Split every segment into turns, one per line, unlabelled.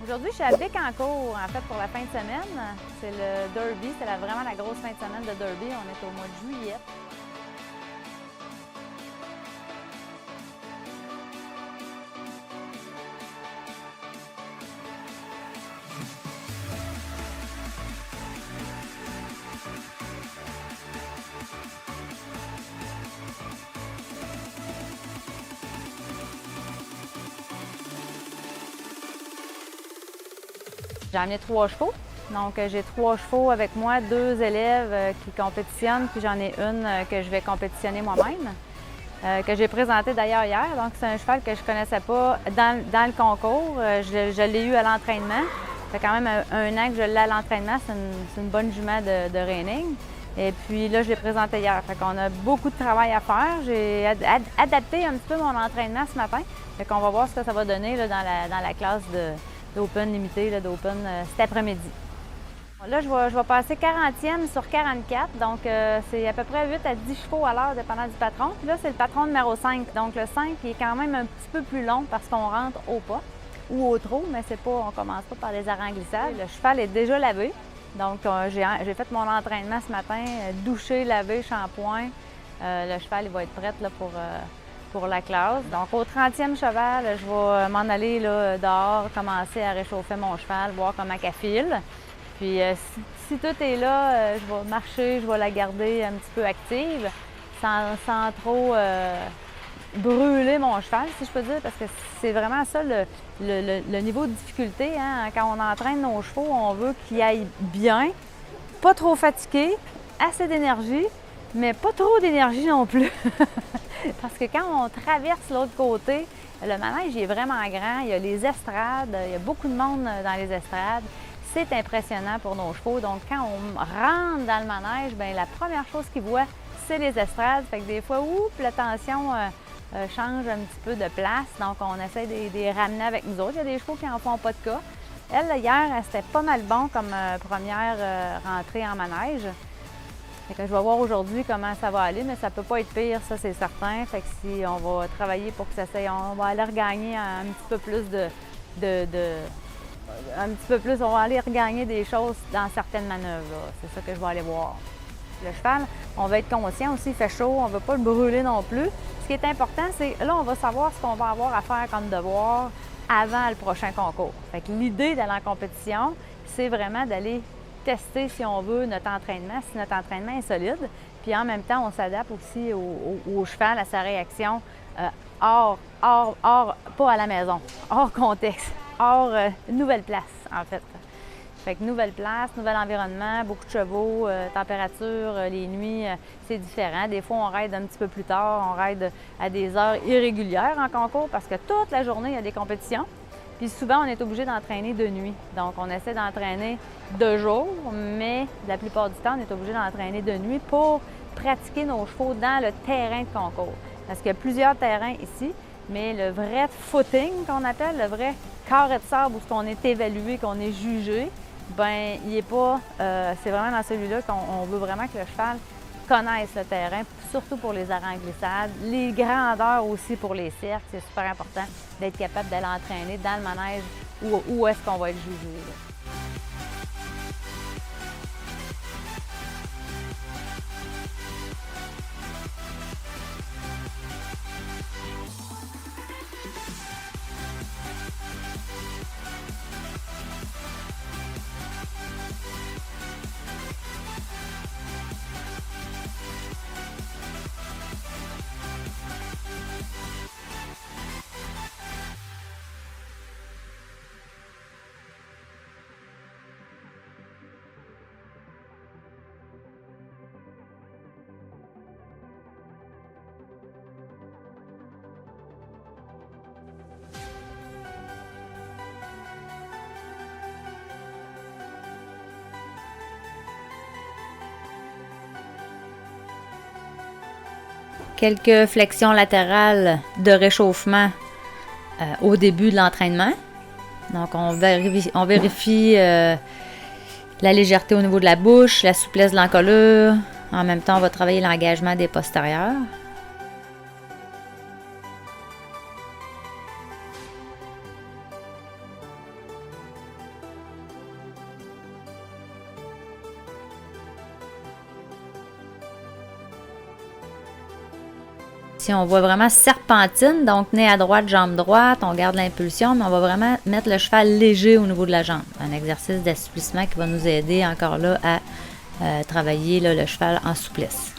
Aujourd'hui, je suis à Bécancour, en fait, pour la fin de semaine. C'est le Derby, c'est vraiment la grosse fin de semaine de Derby. On est au mois de juillet. J'ai amené 3 chevaux. Donc, j'ai 3 chevaux avec moi, 2 élèves qui compétitionnent, puis j'en ai une que je vais compétitionner moi-même, que j'ai présenté d'ailleurs hier. Donc, c'est un cheval que je ne connaissais pas dans le concours. Je l'ai eu à l'entraînement. Ça fait quand même un an que je l'ai à l'entraînement. C'est une bonne jument de reining. Et puis là, je l'ai présenté hier. Fait qu'on a beaucoup de travail à faire. J'ai adapté un petit peu mon entraînement ce matin. Fait qu'on va voir ce que ça va donner là, dans la classe d'Open limité, d'Open cet après-midi. Là, je vais passer 40e sur 44, donc c'est à peu près 8 à 10 chevaux à l'heure, dépendant du patron. Puis là, c'est le patron numéro 5, donc le 5 il est quand même un petit peu plus long parce qu'on rentre au pas ou au trot, mais c'est pas, on commence pas par les arrêts en glissade. Le cheval est déjà lavé, donc j'ai fait mon entraînement ce matin, douché, lavé, shampoing. Le cheval il va être prêt là, pour la classe. Donc, au 30e cheval, je vais m'en aller là, dehors, commencer à réchauffer mon cheval, voir comment elle file. Puis, si tout est là, je vais marcher, je vais la garder un petit peu active, sans trop brûler mon cheval, si je peux dire, parce que c'est vraiment ça le niveau de difficulté. Hein? Quand on entraîne nos chevaux, on veut qu'ils aillent bien, pas trop fatigués, assez d'énergie, mais pas trop d'énergie non plus. Parce que quand on traverse l'autre côté, le manège il est vraiment grand, il y a les estrades, il y a beaucoup de monde dans les estrades. C'est impressionnant pour nos chevaux. Donc, quand on rentre dans le manège, bien, la première chose qu'ils voient, c'est les estrades. Fait que des fois, la tension change un petit peu de place. Donc, on essaie de les ramener avec nous autres. Il y a des chevaux qui n'en font pas de cas. Elle, hier, c'était pas mal bon comme première rentrée en manège. Fait que je vais voir aujourd'hui comment ça va aller, mais ça peut pas être pire, ça c'est certain. Fait que si on va travailler pour que ça s'aille, on va aller regagner un petit peu plus un petit peu plus, on va aller regagner des choses dans certaines manœuvres. C'est ça que je vais aller voir. Le cheval, on va être conscient aussi, il fait chaud, on ne veut pas le brûler non plus. Ce qui est important, c'est là, on va savoir ce qu'on va avoir à faire comme devoir avant le prochain concours. Fait que l'idée d'aller en compétition, c'est vraiment d'aller tester, si on veut, notre entraînement, si notre entraînement est solide. Puis en même temps, on s'adapte aussi au cheval, à sa réaction hors, pas à la maison, hors contexte, hors nouvelle place, en fait. Fait que nouvelle place, nouvel environnement, beaucoup de chevaux, température, les nuits, c'est différent. Des fois, on raide un petit peu plus tard, on raide à des heures irrégulières en concours parce que toute la journée, il y a des compétitions. Puis souvent, on est obligé d'entraîner de nuit. Donc, on essaie d'entraîner de jour, mais la plupart du temps, on est obligé d'entraîner de nuit pour pratiquer nos chevaux dans le terrain de concours. Parce qu'il y a plusieurs terrains ici, mais le vrai footing qu'on appelle, le vrai carré de sable où on est évalué, qu'on est jugé, bien, il n'est pas... c'est vraiment dans celui-là qu'on veut vraiment que le cheval connaisse le terrain, surtout pour les arrêts en glissade. Les grandeurs aussi pour les cercles, c'est super important d'être capable d'aller entraîner dans le manège où est-ce qu'on va être jugé. Là. Quelques flexions latérales de réchauffement au début de l'entraînement. Donc, on vérifie la légèreté au niveau de la bouche, la souplesse de l'encolure. En même temps, on va travailler l'engagement des postérieurs.
Ici, on voit vraiment serpentine, donc nez à droite, jambe droite, on garde l'impulsion, mais on va vraiment mettre le cheval léger au niveau de la jambe. Un exercice d'assouplissement qui va nous aider encore là à travailler là, le cheval en souplesse.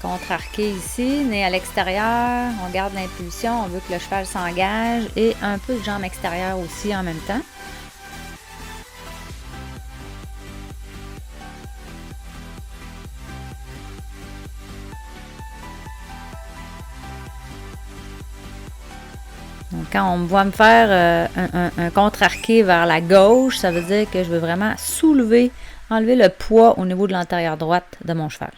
Contre-arqué ici, nez à l'extérieur, on garde l'impulsion, on veut que le cheval s'engage et un peu de jambe extérieure aussi en même temps. Donc, quand on me voit me faire un contre-arqué vers la gauche, ça veut dire que je veux vraiment soulever, enlever le poids au niveau de l'antérieure droite de mon cheval.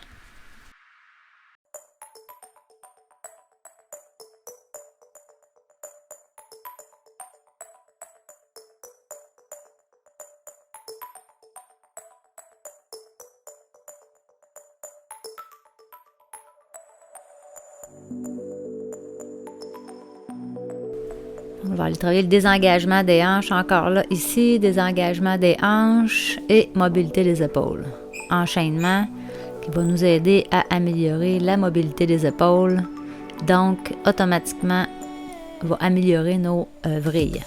On va aller travailler le désengagement des hanches encore là. Ici, désengagement des hanches et mobilité des épaules. Enchaînement qui va nous aider à améliorer la mobilité des épaules. Donc, automatiquement, va améliorer nos vrilles.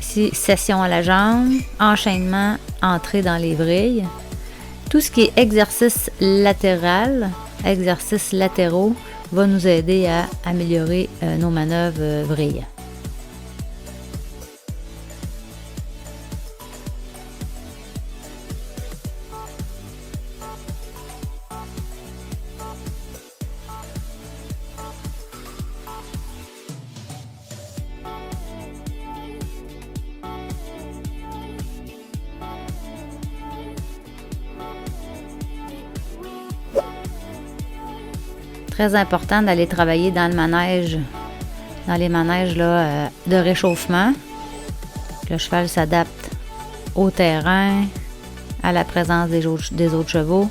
Ici, session à la jambe, enchaînement, entrée dans les vrilles. Tout ce qui est exercice latéral, exercices latéraux, va nous aider à améliorer nos manœuvres vrilles. Très important d'aller travailler dans le manège, dans les manèges là, de réchauffement. Le cheval s'adapte au terrain, à la présence des autres chevaux.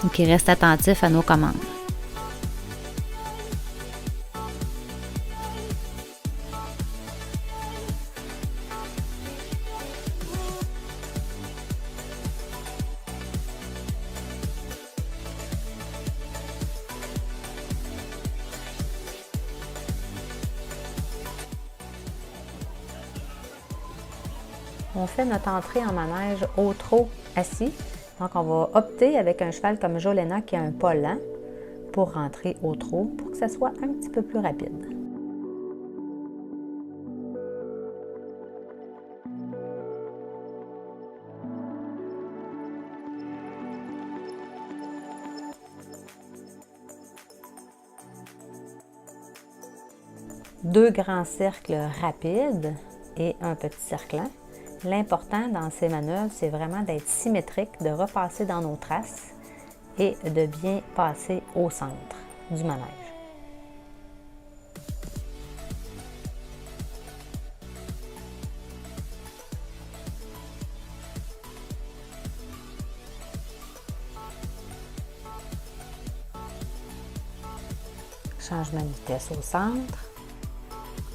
Donc, il reste attentif à nos commandes. On fait notre entrée en manège au trot assis. Donc, on va opter avec un cheval comme Jolena qui a un pas lent pour rentrer au trot pour que ça soit un petit peu plus rapide. Deux grands cercles rapides et un petit cercle lent. L'important dans ces manœuvres, c'est vraiment d'être symétrique, de repasser dans nos traces et de bien passer au centre du manège. Changement de vitesse au centre.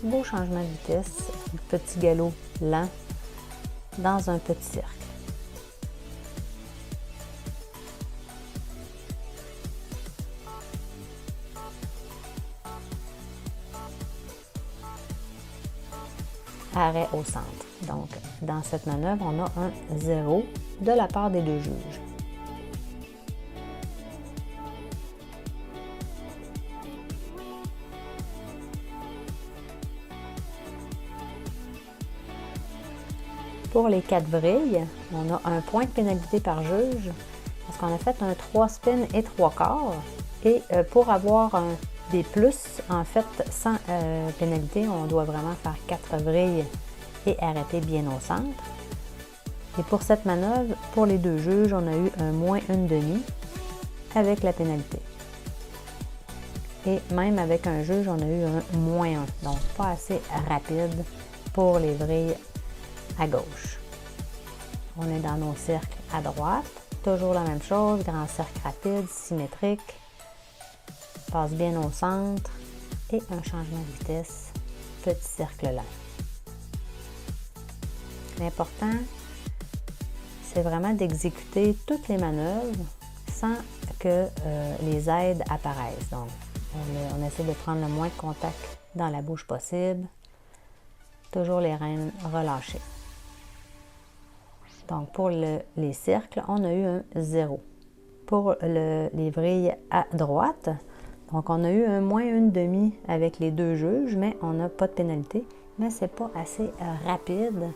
Beau changement de vitesse, petit galop lent dans un petit cercle. Arrêt au centre. Donc, dans cette manœuvre, on a un 0 de la part des deux juges. Pour les 4 vrilles, on a un point de pénalité par juge parce qu'on a fait un 3 spins et 3 quarts. Et pour avoir des plus, en fait, sans pénalité, on doit vraiment faire 4 vrilles et arrêter bien au centre. Et pour cette manœuvre, pour les deux juges, on a eu un moins une demi avec la pénalité. Et même avec un juge, on a eu un -1. Donc, pas assez rapide pour les vrilles à gauche. On est dans nos cercles à droite. Toujours la même chose, grand cercle rapide, symétrique. Passe bien au centre. Et un changement de vitesse, petit cercle lent. L'important, c'est vraiment d'exécuter toutes les manœuvres sans que les aides apparaissent. Donc, on essaie de prendre le moins de contact dans la bouche possible. Toujours les rênes relâchées. Donc, pour les cercles, on a eu un 0. Pour les vrilles à droite, donc on a eu un -1,5 avec les deux juges, mais on n'a pas de pénalité. Mais ce n'est pas assez rapide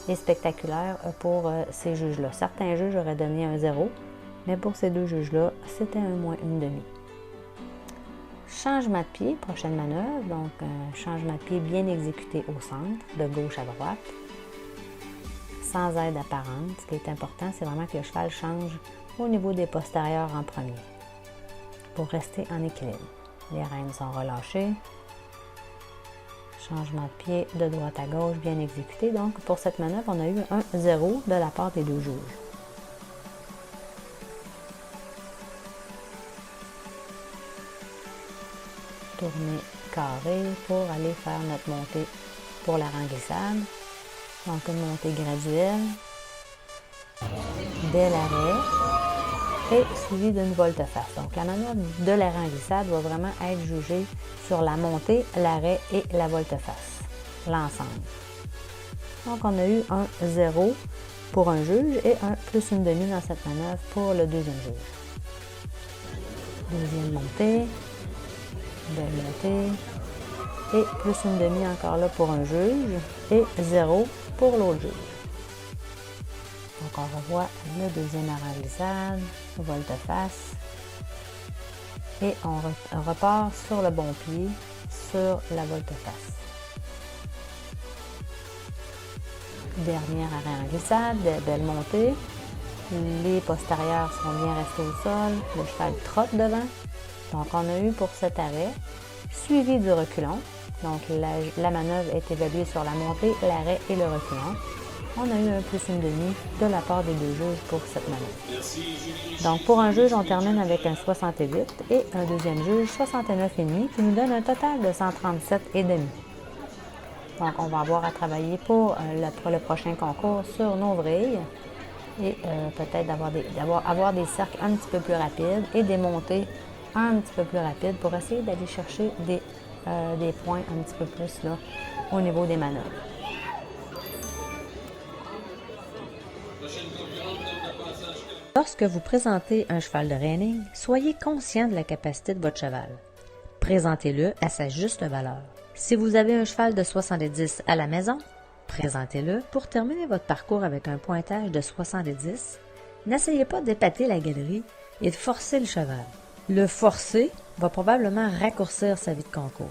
et spectaculaire pour ces juges-là. Certains juges auraient donné un 0, mais pour ces deux juges-là, c'était un -1,5. Changement de pied, prochaine manœuvre. Donc, un changement de pied bien exécuté au centre, de gauche à droite, sans aide apparente. Ce qui est important, c'est vraiment que le cheval change au niveau des postérieurs en premier, pour rester en équilibre. Les rênes sont relâchées. Changement de pied de droite à gauche, bien exécuté. Donc, pour cette manœuvre, on a eu un 0 de la part des deux juges. Tourner carré pour aller faire notre montée pour la renglissade. Donc, une montée graduelle dès l'arrêt et suivie d'une volte-face. Donc, la manœuvre de la renglissade va vraiment être jugée sur la montée, l'arrêt et la volte-face, l'ensemble. Donc, on a eu un 0 pour un juge et un +1,5 dans cette manœuvre pour le deuxième juge. Deuxième montée, belle montée, et +1,5 encore là pour un juge et 0 pour l'autre juge. Donc, on revoit le deuxième renglissade, volte-face, et on repart sur le bon pied, sur la volte-face. Dernière renglissade, belle montée. Les postérieurs sont bien restés au sol, le cheval trotte devant. Donc, on a eu pour cet arrêt, suivi du reculon. Donc, la manœuvre est évaluée sur la montée, l'arrêt et le reculon. On a eu un +1,5 de la part des deux juges pour cette manœuvre. Donc, pour un juge, on termine avec un 68 et un deuxième juge 69,5 qui nous donne un total de 137,5. Donc, on va avoir à travailler pour le prochain concours sur nos vrilles et peut-être avoir des cercles un petit peu plus rapides et des montées un petit peu plus rapides pour essayer d'aller chercher des points un petit peu plus là, au niveau des manœuvres. Lorsque vous présentez un cheval de reining, soyez conscient de la capacité de votre cheval. Présentez-le à sa juste valeur. Si vous avez un cheval de 70 à la maison, présentez-le pour terminer votre parcours avec un pointage de 70. N'essayez pas d'épater la galerie et de forcer le cheval. Le forcer va probablement raccourcir sa vie de concours.